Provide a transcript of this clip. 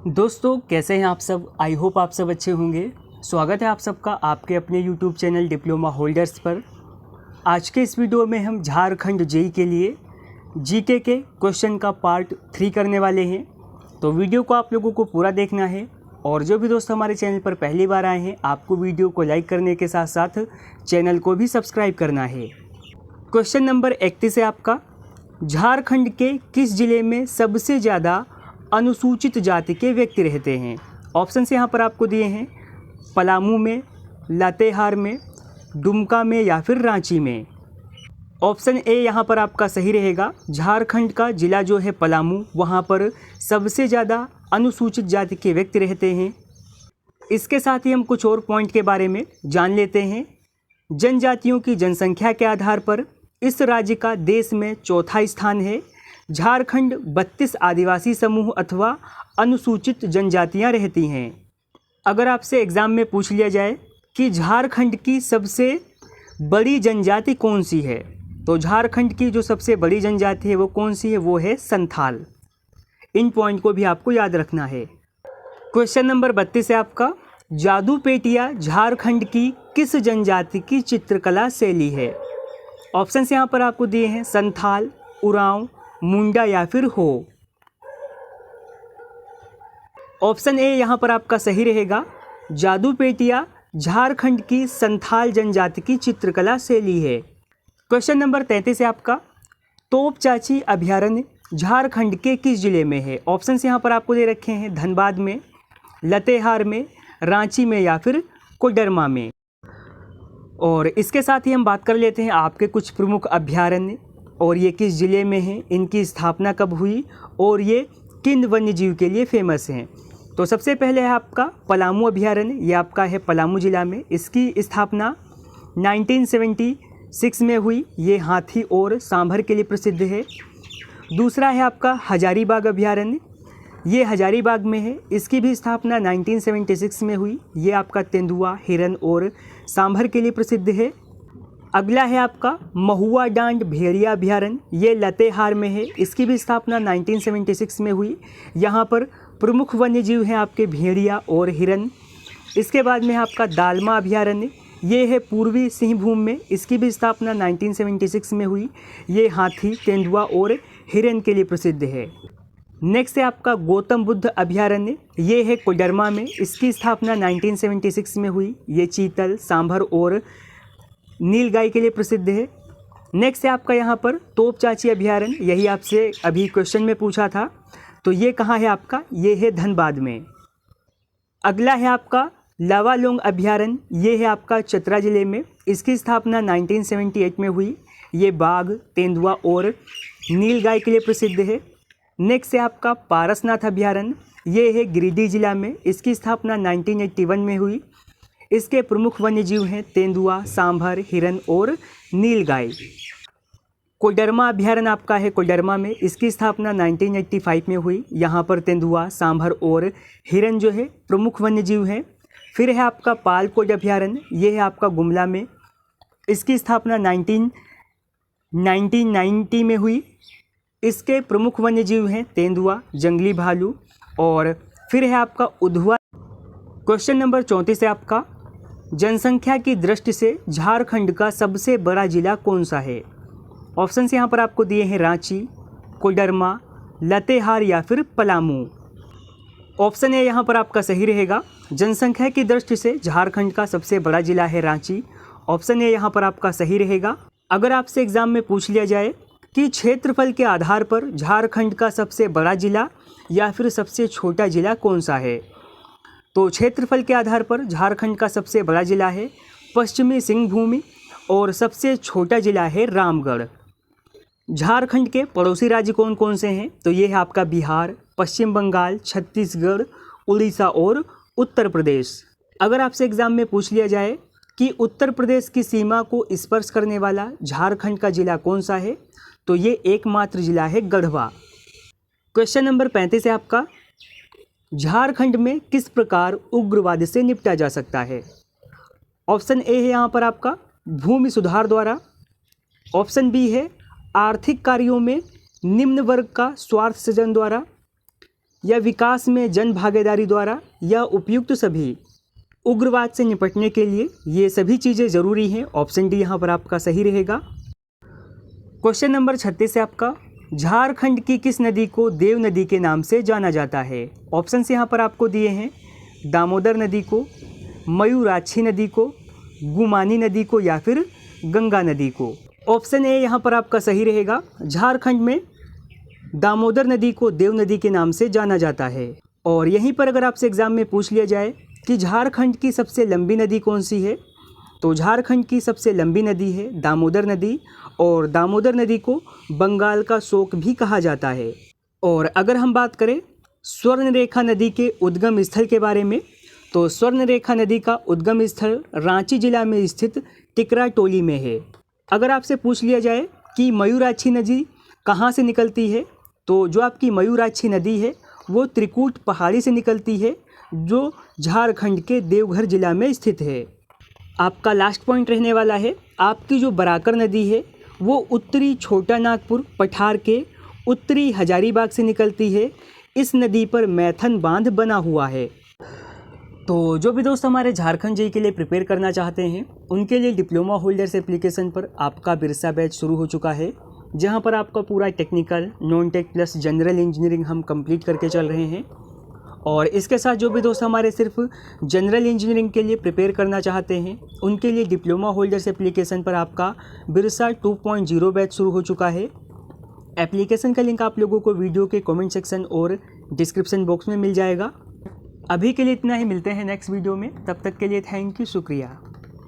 दोस्तों कैसे हैं आप सब। आई होप आप सब अच्छे होंगे। स्वागत है आप सबका आपके अपने यूट्यूब चैनल डिप्लोमा होल्डर्स पर। आज के इस वीडियो में हम झारखंड जेई के लिए जीके के क्वेश्चन का पार्ट 3 करने वाले हैं। तो वीडियो को आप लोगों को पूरा देखना है और जो भी दोस्त हमारे चैनल पर पहली बार आए हैं आपको वीडियो को लाइक करने के साथ साथ चैनल को भी सब्सक्राइब करना है। क्वेश्चन नंबर 31 है आपका, झारखंड के किस जिले में सबसे ज़्यादा अनुसूचित जाति के व्यक्ति रहते हैं। ऑप्शंस यहाँ पर आपको दिए हैं, पलामू में, लातेहार में, दुमका में या फिर रांची में। ऑप्शन ए यहाँ पर आपका सही रहेगा। झारखंड का ज़िला जो है पलामू, वहाँ पर सबसे ज़्यादा अनुसूचित जाति के व्यक्ति रहते हैं। इसके साथ ही हम कुछ और पॉइंट के बारे में जान लेते हैं। जनजातियों की जनसंख्या के आधार पर इस राज्य का देश में चौथा स्थान है। झारखंड 32 आदिवासी समूह अथवा अनुसूचित जनजातियां रहती हैं। अगर आपसे एग्ज़ाम में पूछ लिया जाए कि झारखंड की सबसे बड़ी जनजाति कौन सी है, तो झारखंड की जो सबसे बड़ी जनजाति है वो कौन सी है, वो है संथाल। इन पॉइंट को भी आपको याद रखना है। क्वेश्चन नंबर 32 है आपका, जादूपेटिया झारखंड की किस जनजाति की चित्रकला शैली है। ऑप्शंस यहाँ पर आपको दिए हैं, संथाल, उरांव, मुंडा या फिर हो। ऑप्शन ए यहाँ पर आपका सही रहेगा। जादूपेटिया झारखंड की संथाल जनजाति की चित्रकला शैली है। क्वेश्चन नंबर 33 है आपका, तोपचाची अभयारण्य झारखंड के किस जिले में है। ऑप्शंस यहाँ पर आपको दे रखे हैं, धनबाद में, लातेहार में, रांची में या फिर कोडरमा में। और इसके साथ ही हम बात कर लेते हैं आपके कुछ प्रमुख अभयारण्य और ये किस ज़िले में हैं, इनकी स्थापना कब हुई और ये किन वन्यजीव के लिए फेमस हैं। तो सबसे पहले है आपका पलामू अभयारण्य, ये आपका है पलामू ज़िला में। इसकी स्थापना 1976 में हुई। ये हाथी और सांभर के लिए प्रसिद्ध है। दूसरा है आपका हजारीबाग अभयारण्य, ये हजारीबाग में है। इसकी भी स्थापना 1976 में हुई। ये आपका तेंदुआ, हिरन और सांभर के लिए प्रसिद्ध है। अगला है आपका महुआ डांड भेड़िया अभयारण्य, ये लातेहार में है। इसकी भी स्थापना 1976 में हुई। यहाँ पर प्रमुख वन्यजीव हैं आपके भेड़िया और हिरन। इसके बाद में आपका दालमा अभयारण्य, ये है पूर्वी सिंहभूम में। इसकी भी स्थापना 1976 में हुई। ये हाथी, तेंदुआ और हिरन के लिए प्रसिद्ध है। नेक्स्ट है आपका गौतम बुद्ध अभयारण्य, ये है कोडरमा में। इसकी स्थापना 1976 में हुई। ये चीतल, सांभर और नीलगाय के लिए प्रसिद्ध है। नेक्स्ट है आपका यहाँ पर तोपचाची अभयारण्य, यही आपसे अभी क्वेश्चन में पूछा था। तो ये कहाँ है आपका, ये है धनबाद में। अगला है आपका लावालोंग अभयारण्य, ये है आपका चतरा जिले में। इसकी स्थापना 1978 में हुई। ये बाघ, तेंदुआ और नीलगाय के लिए प्रसिद्ध है। नेक्स्ट है आपका पारसनाथ अभयारण्य, ये है गिरिडीह जिला में। इसकी स्थापना 1981 में हुई। इसके प्रमुख वन्यजीव हैं तेंदुआ, सांभर, हिरन और नीलगाय। कोडरमा अभयारण्य आपका है कोडरमा में। इसकी स्थापना 1985 में हुई। यहाँ पर तेंदुआ, सांभर और हिरन जो है प्रमुख वन्यजीव हैं। फिर है आपका पालकोट अभयारण्य, ये है आपका गुमला में। इसकी स्थापना 1990 में हुई। इसके प्रमुख वन्यजीव हैं तेंदुआ, जंगली भालू और फिर है आपका उधवा। क्वेश्चन नंबर 34 है आपका, जनसंख्या की दृष्टि से झारखंड का सबसे बड़ा जिला कौन सा है। ऑप्शंस यहाँ पर आपको दिए हैं, रांची, कोडरमा, लातेहार या फिर पलामू। ऑप्शन ए यहाँ पर आपका सही रहेगा। जनसंख्या की दृष्टि से झारखंड का सबसे बड़ा जिला है रांची। ऑप्शन ए यहाँ पर आपका सही रहेगा। अगर आपसे एग्जाम में पूछ लिया जाए कि क्षेत्रफल के आधार पर झारखंड का सबसे बड़ा जिला या फिर सबसे छोटा जिला कौन सा है, तो क्षेत्रफल के आधार पर झारखंड का सबसे बड़ा जिला है पश्चिमी सिंहभूमि और सबसे छोटा जिला है रामगढ़। झारखंड के पड़ोसी राज्य कौन कौन से हैं, तो ये है आपका बिहार, पश्चिम बंगाल, छत्तीसगढ़, उड़ीसा और उत्तर प्रदेश। अगर आपसे एग्ज़ाम में पूछ लिया जाए कि उत्तर प्रदेश की सीमा को स्पर्श करने वाला झारखंड का जिला कौन सा है, तो ये एकमात्र जिला है गढ़वा। क्वेश्चन नंबर 35 है आपका, झारखंड में किस प्रकार उग्रवाद से निपटा जा सकता है। ऑप्शन ए है यहाँ पर आपका भूमि सुधार द्वारा। ऑप्शन बी है आर्थिक कार्यों में निम्न वर्ग का स्वार्थ सृजन द्वारा, या विकास में जन भागीदारी द्वारा या उपयुक्त सभी उग्रवाद से निपटने के लिए ये सभी चीज़ें ज़रूरी हैं। ऑप्शन डी यहाँ पर आपका सही रहेगा। क्वेश्चन नंबर 36 है आपका, झारखंड की किस नदी को देव नदी के नाम से जाना जाता है? ऑप्शंस यहाँ पर आपको दिए हैं, दामोदर नदी को, मयूराक्षी नदी को, गुमानी नदी को या फिर गंगा नदी को। ऑप्शन ए यहाँ पर आपका सही रहेगा। झारखंड में दामोदर नदी को देव नदी के नाम से जाना जाता है। और यहीं पर अगर आपसे एग्ज़ाम में पूछ लिया जाए कि झारखंड की सबसे लंबी नदी कौन सी है, तो झारखंड की सबसे लंबी नदी है दामोदर नदी, और दामोदर नदी को बंगाल का शोक भी कहा जाता है। और अगर हम बात करें स्वर्णरेखा नदी के उद्गम स्थल के बारे में, तो स्वर्णरेखा नदी का उद्गम स्थल रांची जिला में स्थित टिकरा टोली में है। अगर आपसे पूछ लिया जाए कि मयूराक्षी नदी कहाँ से निकलती है, तो जो आपकी मयूराक्षी नदी है वो त्रिकूट पहाड़ी से निकलती है, जो झारखंड के देवघर जिला में स्थित है। आपका लास्ट पॉइंट रहने वाला है, आपकी जो बराकर नदी है वो उत्तरी छोटा नागपुर पठार के उत्तरी हजारीबाग से निकलती है। इस नदी पर मैथन बांध बना हुआ है। तो जो भी दोस्त हमारे झारखंड जेईई के लिए प्रिपेयर करना चाहते हैं, उनके लिए डिप्लोमा होल्डर्स एप्लीकेशन पर आपका बिरसा बैच शुरू हो चुका है, जहां पर आपका पूरा technical, non tech plus general engineering हम कंप्लीट करके चल रहे हैं। और इसके साथ जो भी दोस्त हमारे सिर्फ जनरल इंजीनियरिंग के लिए प्रिपेयर करना चाहते हैं, उनके लिए डिप्लोमा होल्डर्स एप्लीकेशन पर आपका बिरसा 2.0 बैच शुरू हो चुका है। एप्लीकेशन का लिंक आप लोगों को वीडियो के कमेंट सेक्शन और डिस्क्रिप्शन बॉक्स में मिल जाएगा। अभी के लिए इतना ही, मिलते हैं नेक्स्ट वीडियो में। तब तक के लिए थैंक यू, शुक्रिया।